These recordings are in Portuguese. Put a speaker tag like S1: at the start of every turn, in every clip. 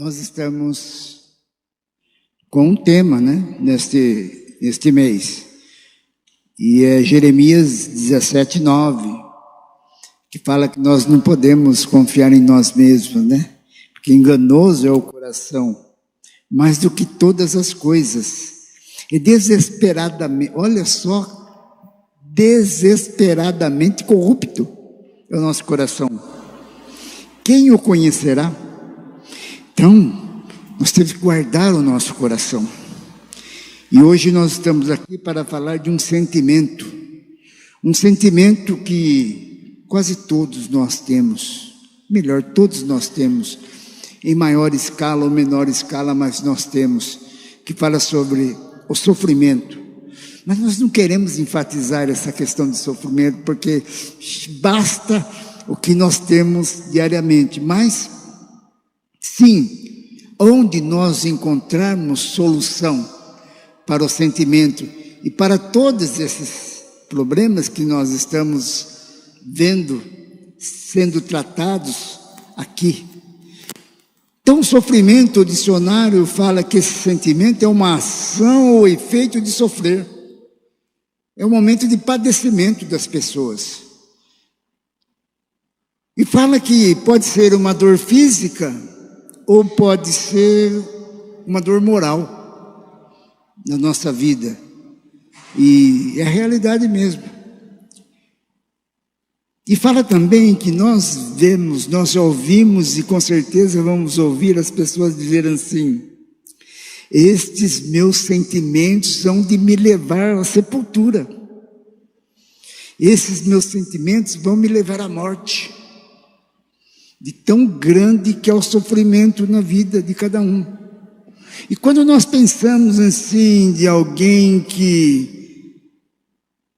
S1: Nós estamos com um tema, né, neste mês, e é Jeremias 17:9, que fala que nós não podemos confiar em nós mesmos, né, porque enganoso é o coração, mais do que todas as coisas, e desesperadamente, olha só, desesperadamente corrupto é o nosso coração. Quem o conhecerá? Então, nós temos que guardar o nosso coração. E hoje nós estamos aqui para falar de um sentimento que quase todos nós temos, melhor, todos nós temos, em maior escala ou menor escala, mas nós temos, que fala sobre o sofrimento. Mas nós não queremos enfatizar essa questão de sofrimento, porque basta o que nós temos diariamente, mas sim, onde nós encontrarmos solução para o sentimento e para todos esses problemas que nós estamos vendo sendo tratados aqui. Então, o sofrimento, o dicionário fala que esse sentimento é uma ação ou efeito de sofrer. É um momento de padecimento das pessoas. E fala que pode ser uma dor física ou pode ser uma dor moral na nossa vida. E é a realidade mesmo. E fala também que nós vemos, nós já ouvimos e com certeza vamos ouvir as pessoas dizerem assim: estes meus sentimentos hão de me levar à sepultura. Esses meus sentimentos vão me levar à morte. De tão grande que é o sofrimento na vida de cada um. E quando nós pensamos assim, de alguém que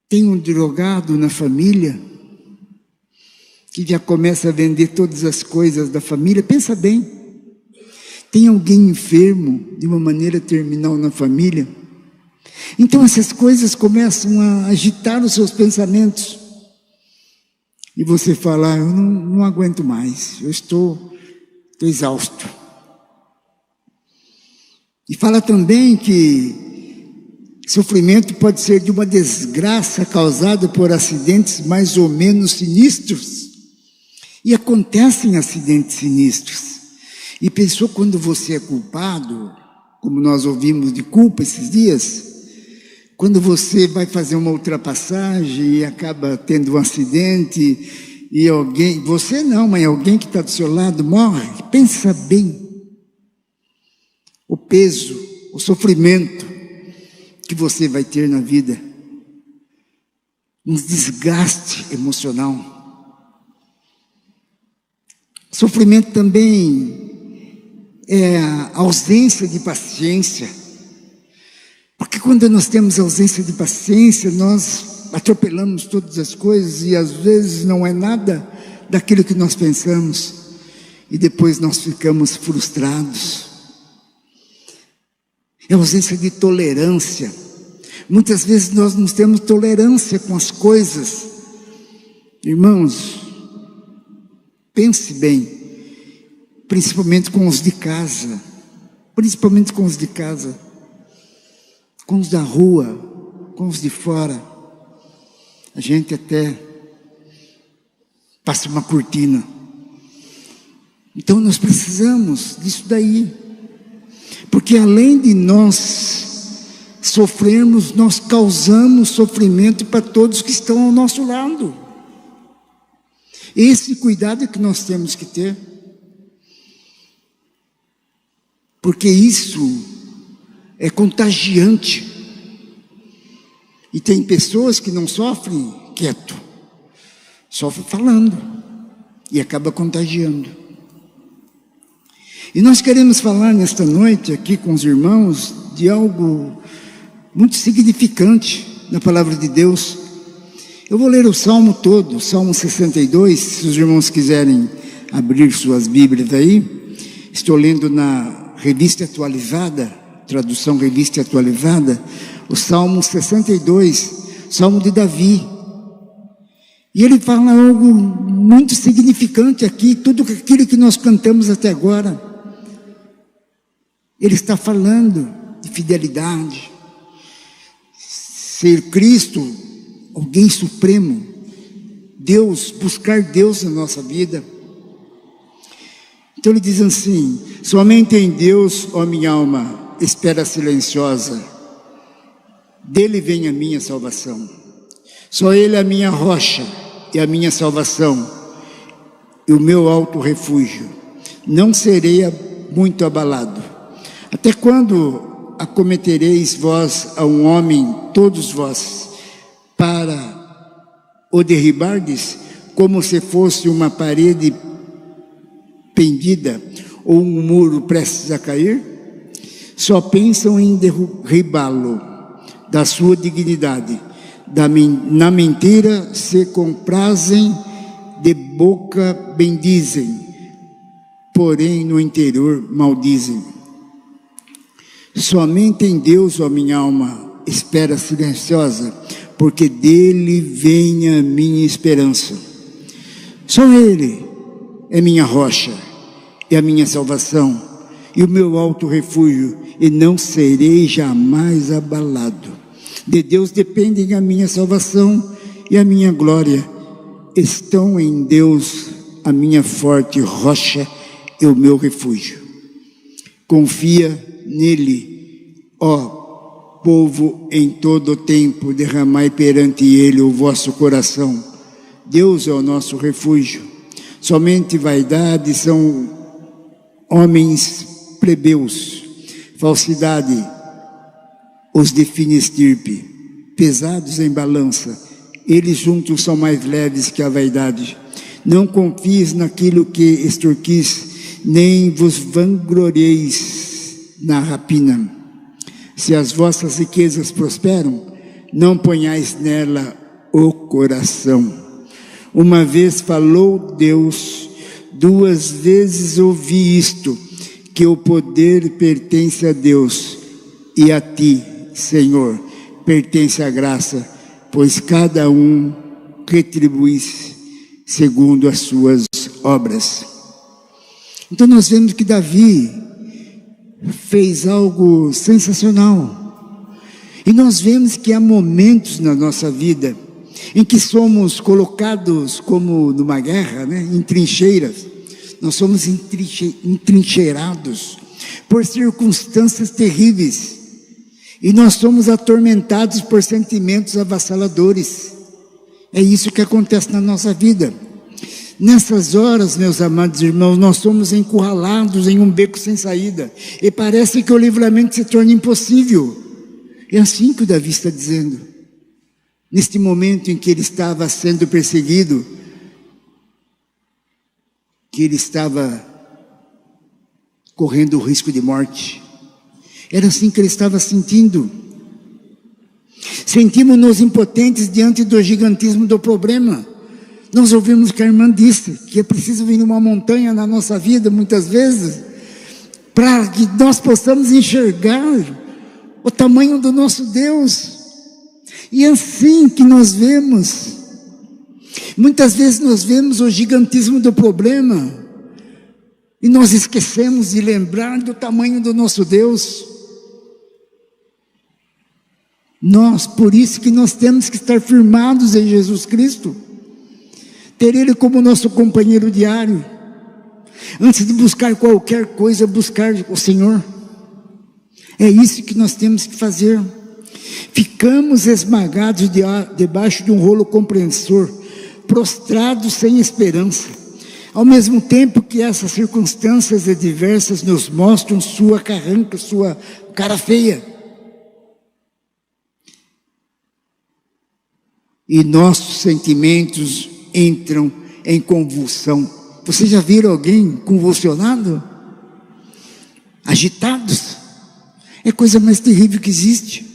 S1: tem um drogado na família, que já começa a vender todas as coisas da família, pensa bem, tem alguém enfermo de uma maneira terminal na família, então essas coisas começam a agitar os seus pensamentos, e você fala: eu não aguento mais, eu estou exausto. E fala também que sofrimento pode ser de uma desgraça causada por acidentes mais ou menos sinistros. E acontecem acidentes sinistros. E pensou quando você é culpado, como nós ouvimos de culpa esses dias, quando você vai fazer uma ultrapassagem e acaba tendo um acidente e alguém, você não, mas alguém que está do seu lado morre, pensa bem o peso, o sofrimento que você vai ter na vida, um desgaste emocional. Sofrimento também é a ausência de paciência, porque quando nós temos ausência de paciência, nós atropelamos todas as coisas e às vezes não é nada daquilo que nós pensamos e depois nós ficamos frustrados. É a ausência de tolerância. Muitas vezes nós não temos tolerância com as coisas. Irmãos, pense bem, principalmente com os de casa, com os da rua, com os de fora. A gente até passa uma cortina. Então nós precisamos disso daí, porque além de nós sofrermos, nós causamos sofrimento para todos que estão ao nosso lado. Esse cuidado é que nós temos que ter, porque isso é contagiante. E tem pessoas que não sofrem quieto, sofrem falando e acaba contagiando. E nós queremos falar nesta noite aqui com os irmãos de algo muito significante na palavra de Deus. Eu vou ler o Salmo todo, Salmo 62, se os irmãos quiserem abrir suas Bíblias aí. Estou lendo na Revista Atualizada, tradução Revista Atualizada, o Salmo 62, Salmo de Davi. E ele fala algo muito significante aqui, tudo aquilo que nós cantamos até agora. Ele está falando de fidelidade. Ser Cristo, alguém supremo, Deus, buscar Deus na nossa vida. Então ele diz assim: somente em Deus, ó minha alma, espera silenciosa, dele vem a minha salvação. Só Ele é a minha rocha e a minha salvação, e o meu alto refúgio. Não serei muito abalado. Até quando acometereis vós a um homem, todos vós, para o derribardes, como se fosse uma parede pendida ou um muro prestes a cair? Só pensam em derribá-lo da sua dignidade. Na mentira se comprazem, de boca bendizem, porém no interior maldizem. Somente em Deus, ó minha alma, espera silenciosa, porque dele vem a minha esperança. Só Ele é minha rocha e a minha salvação, e o meu alto refúgio, e não serei jamais abalado. De Deus dependem a minha salvação e a minha glória. Estão em Deus a minha forte rocha e o meu refúgio. Confia nele, ó povo, em todo o tempo, derramai perante ele o vosso coração. Deus é o nosso refúgio. Somente vaidade são homens plebeus, falsidade os define estirpe, pesados em balança, eles juntos são mais leves que a vaidade. Não confies naquilo que extorquis, nem vos vanglorieis na rapina. Se as vossas riquezas prosperam, não ponhais nela o coração. Uma vez falou Deus, 2 vezes ouvi isto, que o poder pertence a Deus, e a ti, Senhor, pertence a graça, pois cada um retribui segundo as suas obras. Então nós vemos que Davi fez algo sensacional. E nós vemos que há momentos na nossa vida em que somos colocados como numa guerra, em trincheiras. Nós somos entrincheirados por circunstâncias terríveis. E nós somos atormentados por sentimentos avassaladores. É isso que acontece na nossa vida. Nessas horas, meus amados irmãos, nós somos encurralados em um beco sem saída. E parece que o livramento se torna impossível. É assim que o Davi está dizendo. Neste momento em que ele estava sendo perseguido, que ele estava correndo o risco de morte. Era assim que ele estava sentindo. Sentimos-nos impotentes diante do gigantismo do problema. Nós ouvimos que a irmã disse que é preciso vir uma montanha na nossa vida, muitas vezes, para que nós possamos enxergar o tamanho do nosso Deus. E é assim que nós vemos. Muitas vezes nós vemos o gigantismo do problema e nós esquecemos de lembrar do tamanho do nosso Deus. Por isso que nós temos que estar firmados em Jesus Cristo, ter Ele como nosso companheiro diário. Antes de buscar qualquer coisa, buscar o Senhor. É isso que nós temos que fazer. Ficamos esmagados debaixo de um rolo compressor, prostrados sem esperança, ao mesmo tempo que essas circunstâncias adversas nos mostram sua carranca, sua cara feia. E nossos sentimentos entram em convulsão. Vocês já viram alguém convulsionado? Agitados? É a coisa mais terrível que existe.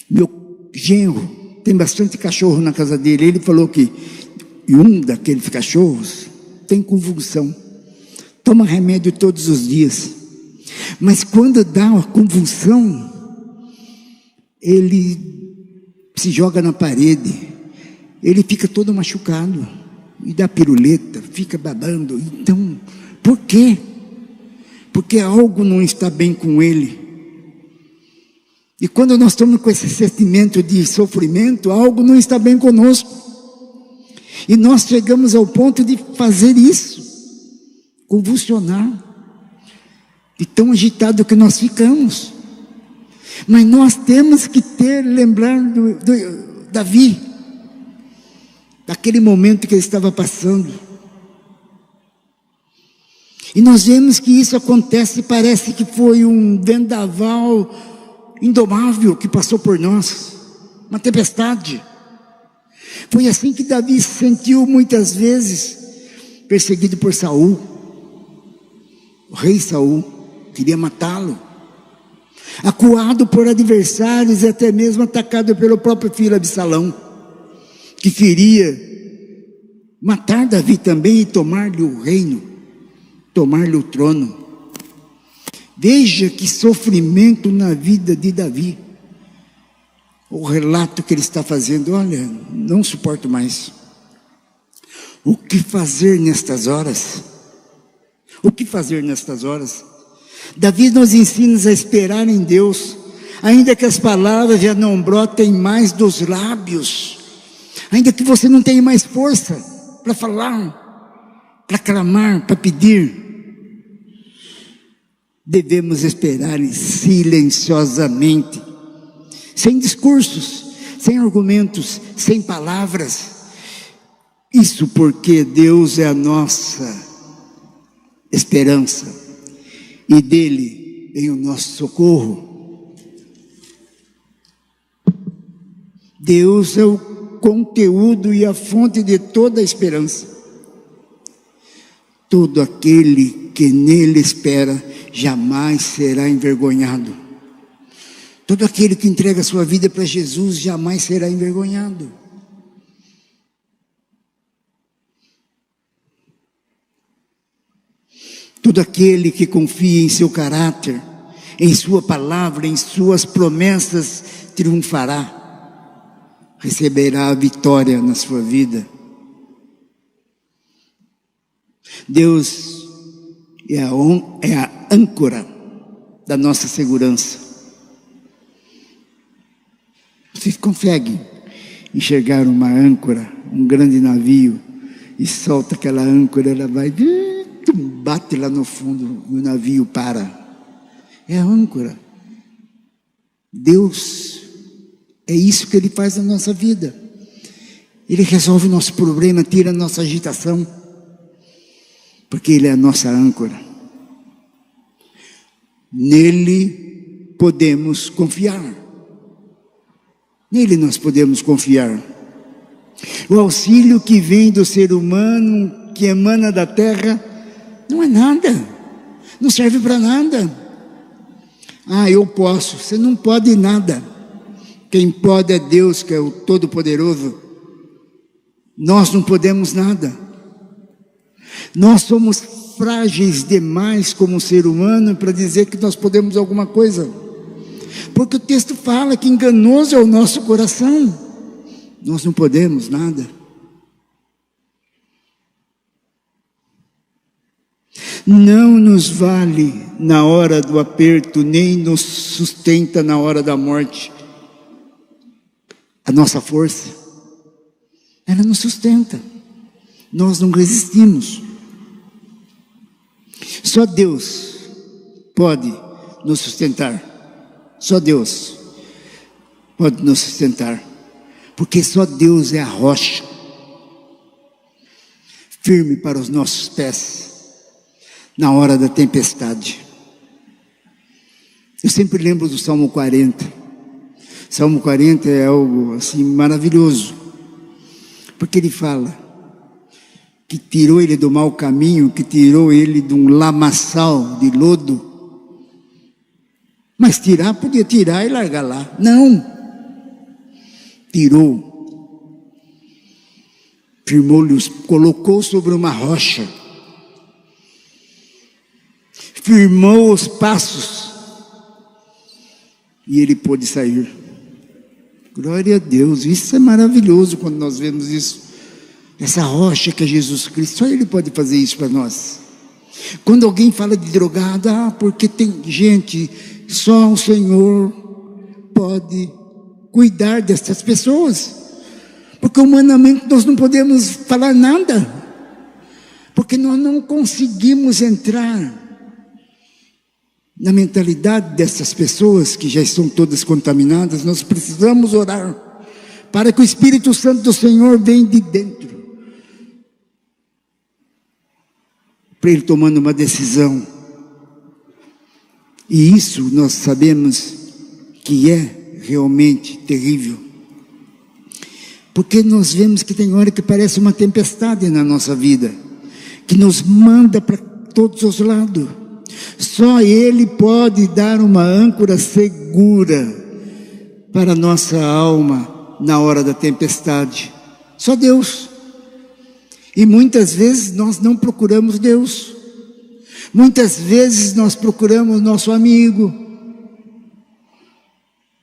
S1: Meu genro tem bastante cachorro na casa dele. Ele falou que um daqueles cachorros tem convulsão. Toma remédio todos os dias. Mas quando dá uma convulsão, ele se joga na parede, ele fica todo machucado, e dá piruleta, fica babando. Então, por quê? porque algo não está bem com ele. E quando nós estamos com esse sentimento de sofrimento, algo não está bem conosco. E nós chegamos ao ponto de fazer isso, convulsionar, de tão agitado que nós ficamos. Mas nós temos que lembrar do Davi, daquele momento que ele estava passando. E nós vemos que isso acontece, parece que foi um vendaval indomável que passou por nós, uma tempestade. Foi assim que Davi se sentiu muitas vezes, perseguido por Saul. O rei Saul queria matá-lo, acuado por adversários e até mesmo atacado pelo próprio filho Absalão, que queria matar Davi também e tomar-lhe o reino, tomar-lhe o trono. Veja que sofrimento na vida de Davi. O relato que ele está fazendo, olha, não suporto mais. O que fazer nestas horas? O que fazer nestas horas? Davi nos ensina a esperar em Deus, ainda que as palavras já não brotem mais dos lábios, ainda que você não tenha mais força para falar, para clamar, para pedir. Devemos esperar silenciosamente, sem discursos, sem argumentos, sem palavras. Isso porque Deus é a nossa esperança e dele vem o nosso socorro. Deus é o conteúdo e a fonte de toda a esperança. Todo aquele que nele espera jamais será envergonhado. Todo aquele que entrega a sua vida para Jesus jamais será envergonhado. Todo aquele que confia em seu caráter, em sua palavra, em suas promessas, triunfará, receberá a vitória na sua vida. Deus é a âncora da nossa segurança. Vocês conseguem enxergar uma âncora, um grande navio, e solta aquela âncora, ela vai, bate lá no fundo e o navio para. É a âncora. Deus, é isso que Ele faz na nossa vida. Ele resolve o nosso problema, tira a nossa agitação, porque Ele é a nossa âncora. Nele podemos confiar. Nele nós podemos confiar. O auxílio que vem do ser humano, que emana da terra, não é nada, não serve para nada. Ah, eu posso. Você não pode nada. Quem pode é Deus, que é o Todo-Poderoso. Nós não podemos nada. Nós somos frágeis demais como ser humano para dizer que nós podemos alguma coisa. Porque o texto fala que enganoso é o nosso coração. Nós não podemos nada. Não nos vale na hora do aperto, nem nos sustenta na hora da morte. A nossa força, ela nos sustenta. Nós não resistimos. Só Deus pode nos sustentar. Só Deus pode nos sustentar. Porque só Deus é a rocha firme para os nossos pés na hora da tempestade. Eu sempre lembro do Salmo 40. Salmo 40 é algo assim maravilhoso, porque ele fala que tirou ele do mau caminho, que tirou ele de um lamaçal de lodo. Mas tirar, podia tirar e largar lá. Não. Tirou. Firmou-lhe, colocou sobre uma rocha. Firmou os passos. E ele pôde sair. Glória a Deus. Isso é maravilhoso quando nós vemos isso. Essa rocha que é Jesus Cristo. Só Ele pode fazer isso para nós. Quando alguém fala de drogado, porque tem gente, só o Senhor pode cuidar dessas pessoas. Porque humanamente nós não podemos falar nada. Porque nós não conseguimos entrar na mentalidade dessas pessoas que já estão todas contaminadas. Nós precisamos orar para que o Espírito Santo do Senhor venha de dentro, para ele tomando uma decisão. E isso nós sabemos que é realmente terrível, porque nós vemos que tem hora que parece uma tempestade na nossa vida, que nos manda para todos os lados. Só Ele pode dar uma âncora segura para a nossa alma na hora da tempestade. Só Deus. E muitas vezes nós não procuramos Deus. Muitas vezes nós procuramos nosso amigo,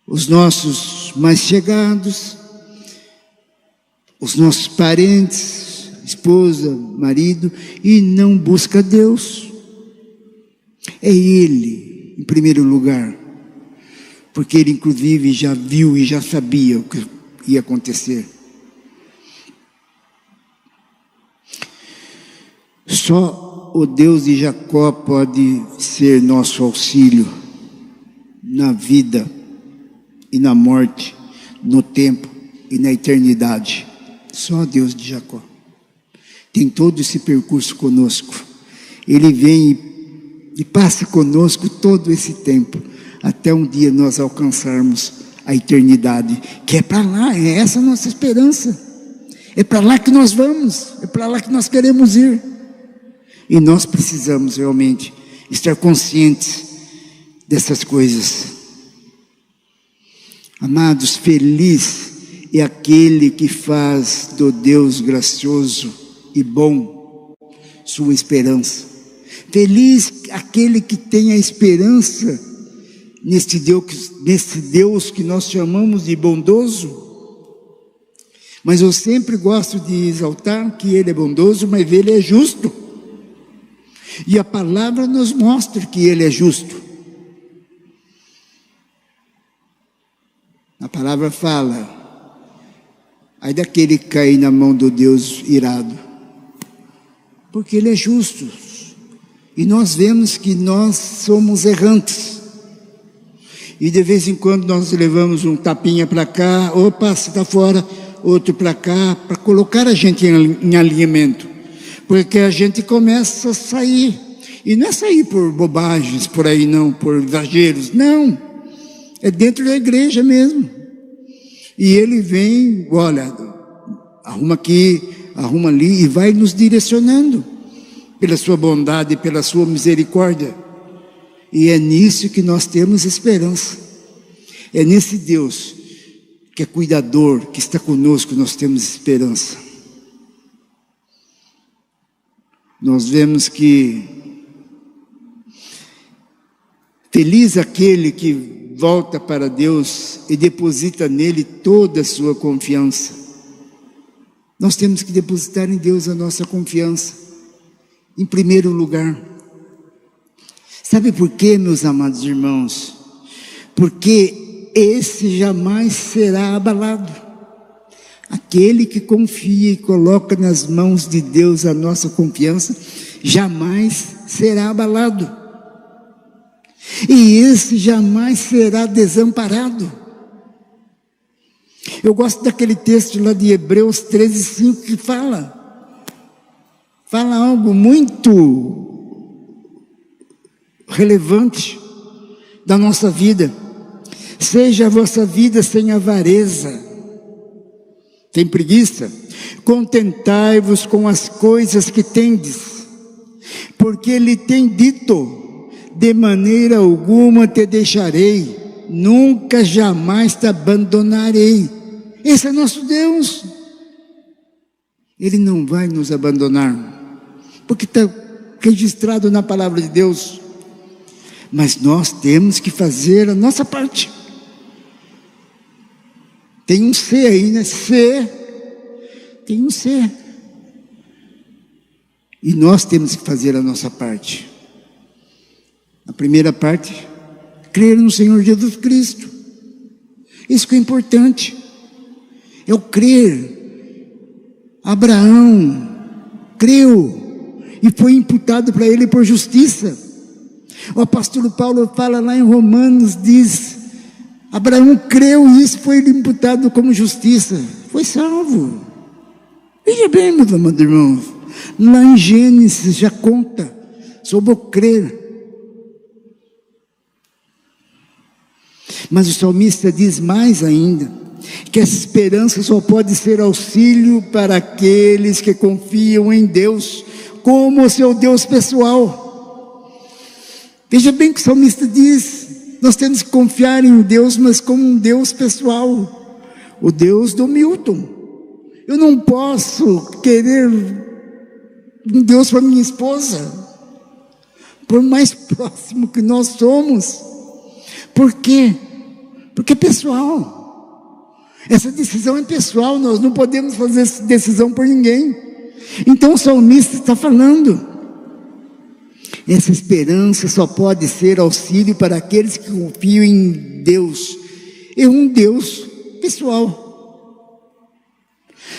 S1: os nossos mais chegados, os nossos parentes, esposa, marido, e não busca Deus. É Ele, em primeiro lugar, porque Ele inclusive já viu e já sabia o que ia acontecer. Só o Deus de Jacó pode ser nosso auxílio na vida e na morte, no tempo e na eternidade. Só Deus de Jacó tem todo esse percurso conosco. Ele vem e passa conosco todo esse tempo, até um dia nós alcançarmos a eternidade, que é para lá, é essa a nossa esperança. É para lá que nós vamos, é para lá que nós queremos ir. E nós precisamos realmente estar conscientes dessas coisas. Amados, feliz é aquele que faz do Deus gracioso e bom sua esperança. Feliz aquele que tem a esperança nesse Deus que nós chamamos de bondoso. Mas eu sempre gosto de exaltar que Ele é bondoso, mas Ele é justo. E a palavra nos mostra que Ele é justo. A palavra fala: ai daquele que cair na mão do Deus irado, porque Ele é justo. E nós vemos que nós somos errantes. E de vez em quando nós levamos um tapinha para cá, opa, você está fora, outro para cá, para colocar a gente em alinhamento. Porque a gente começa a sair. E não é sair por bobagens por aí não, por exageros, não. É dentro da igreja mesmo. E Ele vem, olha, arruma aqui, arruma ali, e vai nos direcionando pela sua bondade, pela sua misericórdia. E é nisso que nós temos esperança. É nesse Deus que é cuidador, que está conosco, nós temos esperança. Nós vemos que feliz aquele que volta para Deus e deposita nele toda a sua confiança. Nós temos que depositar em Deus a nossa confiança, em primeiro lugar. Sabe por quê, meus amados irmãos? Porque esse jamais será abalado. Aquele que confia e coloca nas mãos de Deus a nossa confiança, jamais será abalado. E esse jamais será desamparado. Eu gosto daquele texto lá de Hebreus 13:5 que fala algo muito relevante da nossa vida. Seja a vossa vida sem avareza, sem preguiça, contentai-vos com as coisas que tendes, porque Ele tem dito: de maneira alguma te deixarei, nunca jamais te abandonarei. Esse é nosso Deus. Ele não vai nos abandonar, porque está registrado na palavra de Deus. Mas nós temos que fazer a nossa parte. Tem um C aí, né? C. Tem um C. E nós temos que fazer a nossa parte. A primeira parte, crer no Senhor Jesus Cristo. Isso que é importante. É o crer. Abraão creu e foi imputado para ele por justiça. O apóstolo Paulo fala lá em Romanos, diz: Abraão creu e isso foi imputado como justiça. Foi salvo. Veja bem, meus amados irmãos, lá em Gênesis já conta sobre o crer. Mas o salmista diz mais ainda, que essa esperança só pode ser auxílio para aqueles que confiam em Deus como o seu Deus pessoal. Veja bem o que o salmista diz: nós temos que confiar em Deus, mas como um Deus pessoal, o Deus do Milton. Eu não posso querer um Deus para minha esposa, por mais próximo que nós somos. Por quê? Porque é pessoal. Essa decisão é pessoal, nós não podemos fazer essa decisão por ninguém. Então o salmista está falando, essa esperança só pode ser auxílio para aqueles que confiam em Deus. É um Deus pessoal.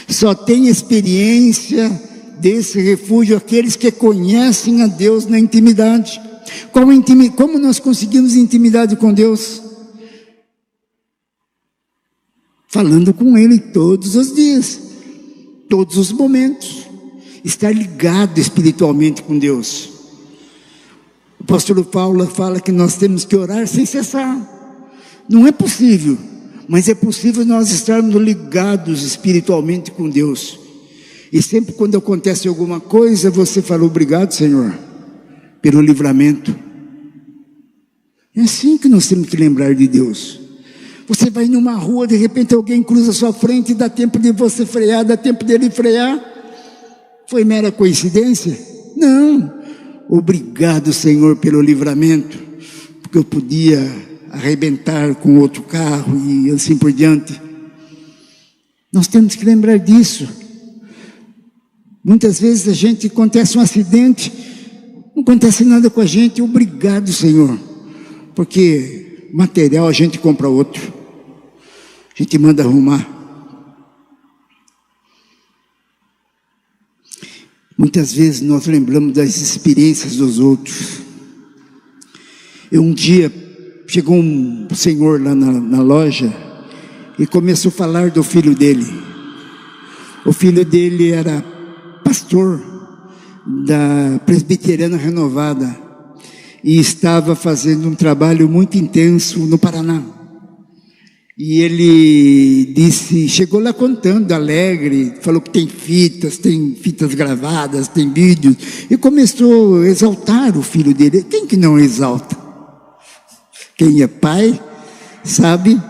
S1: Só tem experiência desse refúgio aqueles que conhecem a Deus na intimidade. Como nós conseguimos intimidade com Deus? Falando com Ele todos os dias, todos os momentos. Estar ligado espiritualmente com Deus. O apóstolo Paulo fala que nós temos que orar sem cessar. Não é possível, mas é possível nós estarmos ligados espiritualmente com Deus. E sempre quando acontece alguma coisa, você fala: obrigado, Senhor, pelo livramento. É assim que nós temos que lembrar de Deus. Você vai numa rua, de repente alguém cruza a sua frente, dá tempo de você frear, dá tempo dele frear. Foi mera coincidência? Não. Obrigado, Senhor, pelo livramento, porque eu podia arrebentar com outro carro e assim por diante. Nós temos que lembrar disso. Muitas vezes a gente, acontece um acidente, não acontece nada com a gente. Obrigado, Senhor, porque material a gente compra outro, a gente manda arrumar. Muitas vezes nós lembramos das experiências dos outros. Um dia chegou um senhor lá na loja e começou a falar do filho dele. O filho dele era pastor da Presbiteriana Renovada e estava fazendo um trabalho muito intenso no Paraná. E ele disse, chegou lá contando, alegre, falou que tem fitas gravadas, tem vídeos, e começou a exaltar o filho dele. Quem que não exalta? Quem é pai sabe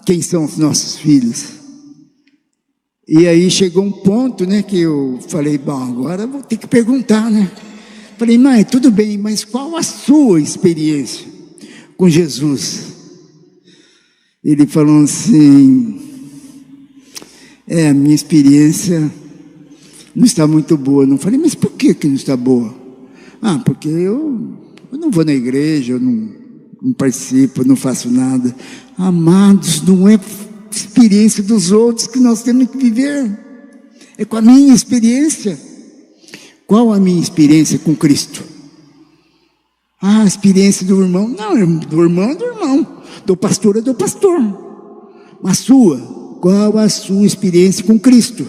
S1: quem são os nossos filhos. E aí chegou um ponto, né, que eu falei, bom, agora vou ter que perguntar, né? Falei, mãe, tudo bem, mas qual a sua experiência com Jesus? Ele falou assim, a minha experiência não está muito boa. Não falei, mas por que não está boa? Porque eu não vou na igreja, eu não participo, eu não faço nada. Amados, não é experiência dos outros que nós temos que viver, é com a minha experiência. Qual a minha experiência com Cristo? A experiência do irmão? Não, do irmão é do irmão, do pastor é do pastor. A sua? Qual a sua experiência com Cristo?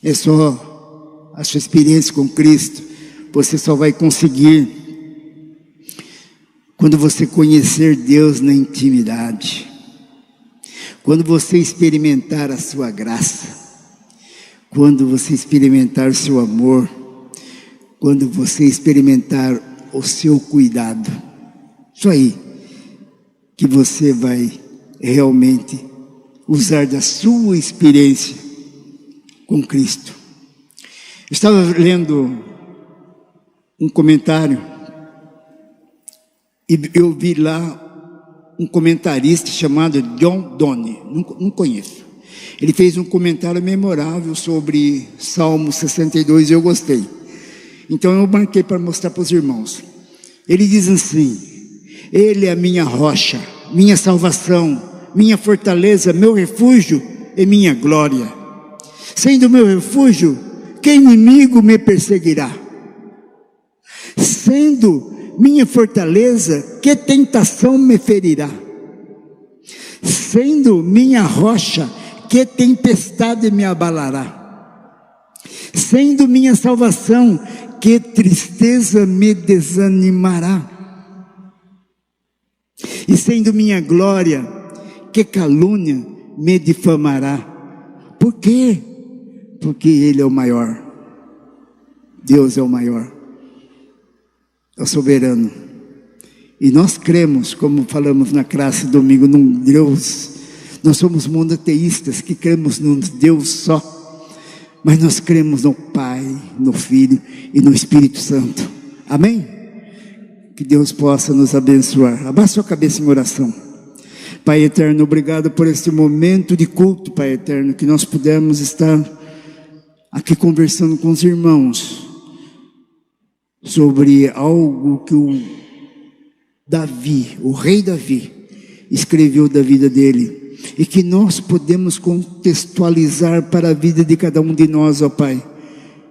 S1: É só a sua experiência com Cristo. Você só vai conseguir quando você conhecer Deus na intimidade, quando você experimentar a sua graça, quando você experimentar o seu amor, quando você experimentar o seu cuidado. Isso aí que você vai realmente usar da sua experiência com Cristo. Eu estava lendo um comentário e eu vi lá um comentarista chamado John Donne, não conheço. Ele fez um comentário memorável sobre Salmo 62 e eu gostei. Então eu marquei para mostrar para os irmãos. Ele diz assim: Ele é a minha rocha, minha salvação, minha fortaleza, meu refúgio e minha glória. Sendo meu refúgio, que inimigo me perseguirá? Sendo minha fortaleza, que tentação me ferirá? Sendo minha rocha, que tempestade me abalará? Sendo minha salvação, que tristeza me desanimará? E sendo minha glória, que calúnia me difamará? Por quê? Porque Ele é o maior. Deus é o maior, é o soberano. E nós cremos, como falamos na classe domingo, num Deus. Nós somos monoteístas que cremos num Deus só, mas nós cremos no Pai, no Filho e no Espírito Santo. Amém? Que Deus possa nos abençoar. Abaixe sua cabeça em oração. Pai eterno, obrigado por este momento de culto, Pai eterno, que nós pudemos estar aqui conversando com os irmãos sobre algo que o Davi, o rei Davi, escreveu da vida dele, e que nós podemos contextualizar para a vida de cada um de nós, ó Pai,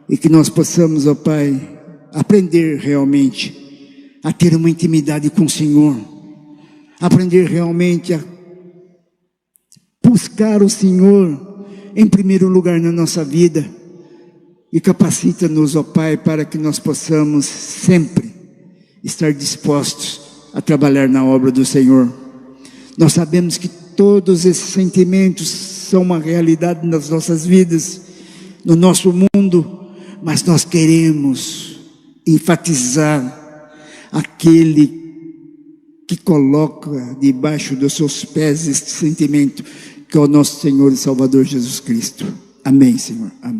S1: e que nós possamos, ó Pai, aprender realmente a ter uma intimidade com o Senhor, aprender realmente a buscar o Senhor em primeiro lugar na nossa vida, e capacita-nos, ó Pai, para que nós possamos sempre estar dispostos a trabalhar na obra do Senhor. Nós sabemos que todos esses sentimentos são uma realidade nas nossas vidas, no nosso mundo, mas nós queremos enfatizar aquele que coloca debaixo dos seus pés este sentimento, que é o nosso Senhor e Salvador Jesus Cristo. Amém, Senhor. Amém.